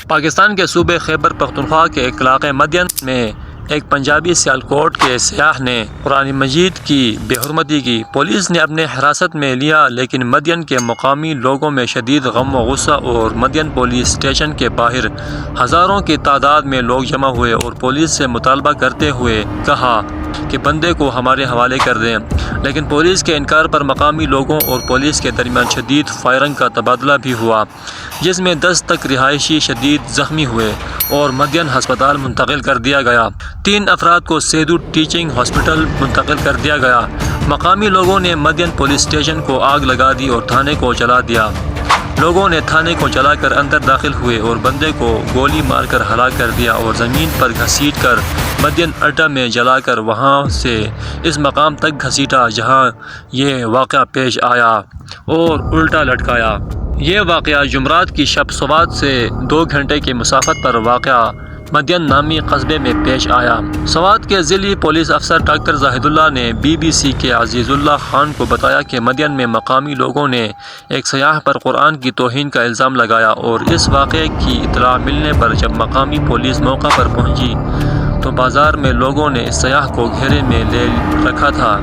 پاکستان کے صوبے خیبر پختونخوا کے ایک علاقے مدین میں ایک پنجابی سیالکوٹ کے سیاح نے قرآن مجید کی بے حرمتی کی۔ پولیس نے اپنے حراست میں لیا، لیکن مدین کے مقامی لوگوں میں شدید غم و غصہ اور مدین پولیس اسٹیشن کے باہر ہزاروں کی تعداد میں لوگ جمع ہوئے اور پولیس سے مطالبہ کرتے ہوئے کہا کہ بندے کو ہمارے حوالے کر دیں، لیکن پولیس کے انکار پر مقامی لوگوں اور پولیس کے درمیان شدید فائرنگ کا تبادلہ بھی ہوا، جس میں 10 تک رہائشی شدید زخمی ہوئے اور مدین ہسپتال منتقل کر دیا گیا۔ 3 افراد کو سیدو ٹیچنگ ہاسپٹل منتقل کر دیا گیا۔ مقامی لوگوں نے مدین پولیس اسٹیشن کو آگ لگا دی اور تھانے کو جلا دیا۔ لوگوں نے تھانے کو جلا کر اندر داخل ہوئے اور بندے کو گولی مار کر ہلاک کر دیا اور زمین پر گھسیٹ کر مدین اڈہ میں جلا کر وہاں سے اس مقام تک گھسیٹا جہاں یہ واقعہ پیش آیا اور الٹا لٹکایا۔ یہ واقعہ جمعرات کی شب سوات سے 2 گھنٹے کی مسافت پر واقع مدین نامی قصبے میں پیش آیا۔ سوات کے ضلعی پولیس افسر ڈاکٹر زاہد اللہ نے BBC کے عزیز اللہ خان کو بتایا کہ مدین میں مقامی لوگوں نے ایک سیاح پر قرآن کی توہین کا الزام لگایا اور اس واقعے کی اطلاع ملنے پر جب مقامی پولیس موقع پر پہنچی تو بازار میں لوگوں نے اس سیاح کو گھیرے میں لے رکھا تھا،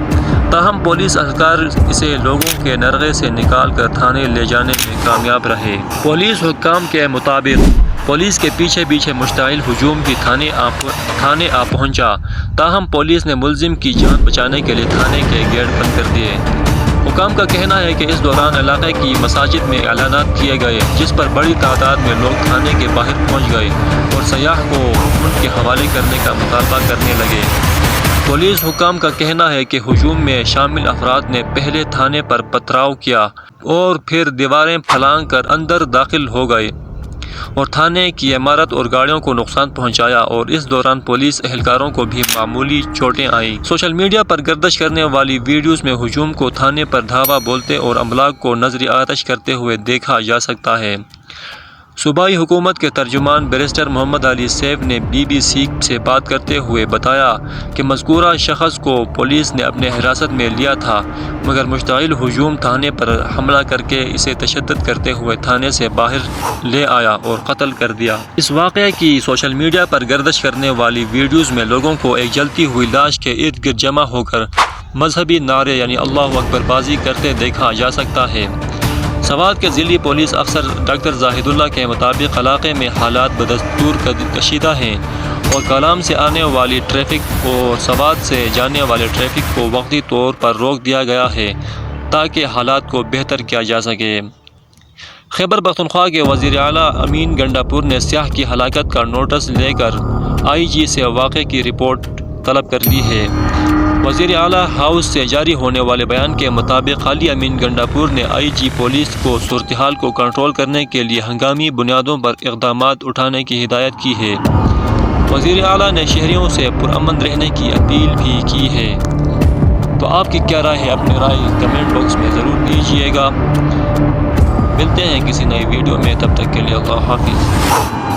تاہم پولیس اہلکار اسے لوگوں کے نرغے سے نکال کر تھانے لے جانے میں کامیاب رہے۔ پولیس حکام کے مطابق پولیس کے پیچھے مشتعل ہجوم بھی تھانے آ پہنچا، تاہم پولیس نے ملزم کی جان بچانے کے لیے تھانے کے گیٹ بند کر دیے۔ حکام کا کہنا ہے کہ اس دوران علاقے کی مساجد میں اعلانات کیے گئے، جس پر بڑی تعداد میں لوگ تھانے کے باہر پہنچ گئے اور سیاح کو ان کے حوالے کرنے کا مطالبہ کرنے لگے۔ پولیس حکام کا کہنا ہے کہ ہجوم میں شامل افراد نے پہلے تھانے پر پتھراؤ کیا اور پھر دیواریں پھلانگ کر اندر داخل ہو گئے اور تھانے کی عمارت اور گاڑیوں کو نقصان پہنچایا، اور اس دوران پولیس اہلکاروں کو بھی معمولی چوٹیں آئیں۔ سوشل میڈیا پر گردش کرنے والی ویڈیوز میں ہجوم کو تھانے پر دھاوا بولتے اور املاک کو نظر آتش کرتے ہوئے دیکھا جا سکتا ہے۔ صوبائی حکومت کے ترجمان بیرسٹر محمد علی سیف نے BBC سے بات کرتے ہوئے بتایا کہ مذکورہ شخص کو پولیس نے اپنے حراست میں لیا تھا، مگر مشتعل ہجوم تھانے پر حملہ کر کے اسے تشدد کرتے ہوئے تھانے سے باہر لے آیا اور قتل کر دیا۔ اس واقعے کی سوشل میڈیا پر گردش کرنے والی ویڈیوز میں لوگوں کو ایک جلتی ہوئی لاش کے ارد گرد جمع ہو کر مذہبی نعرے یعنی اللہ اکبر بازی کرتے دیکھا جا سکتا ہے۔ سوات کے ضلعی پولیس افسر ڈاکٹر زاہد اللہ کے مطابق علاقے میں حالات بدستور کشیدہ ہیں اور کالام سے آنے والی ٹریفک اور سوات سے جانے والے ٹریفک کو وقتی طور پر روک دیا گیا ہے تاکہ حالات کو بہتر کیا جا سکے۔ خیبر پختونخوا کے وزیر اعلیٰ امین گنڈاپور نے سیاح کی ہلاکت کا نوٹس لے کر IG سے واقعے کی رپورٹ طلب کر لی ہے۔ وزیر اعلیٰ ہاؤس سے جاری ہونے والے بیان کے مطابق قاضی امین گنڈاپور نے IG پولیس کو صورتحال کو کنٹرول کرنے کے لیے ہنگامی بنیادوں پر اقدامات اٹھانے کی ہدایت کی ہے۔ وزیر اعلیٰ نے شہریوں سے پرامن رہنے کی اپیل بھی کی ہے۔ تو آپ کی کیا رائے ہے؟ اپنی رائے کمنٹ باکس میں ضرور دیجیے گا۔ ملتے ہیں کسی نئی ویڈیو میں، تب تک کے لیے اللہ حافظ۔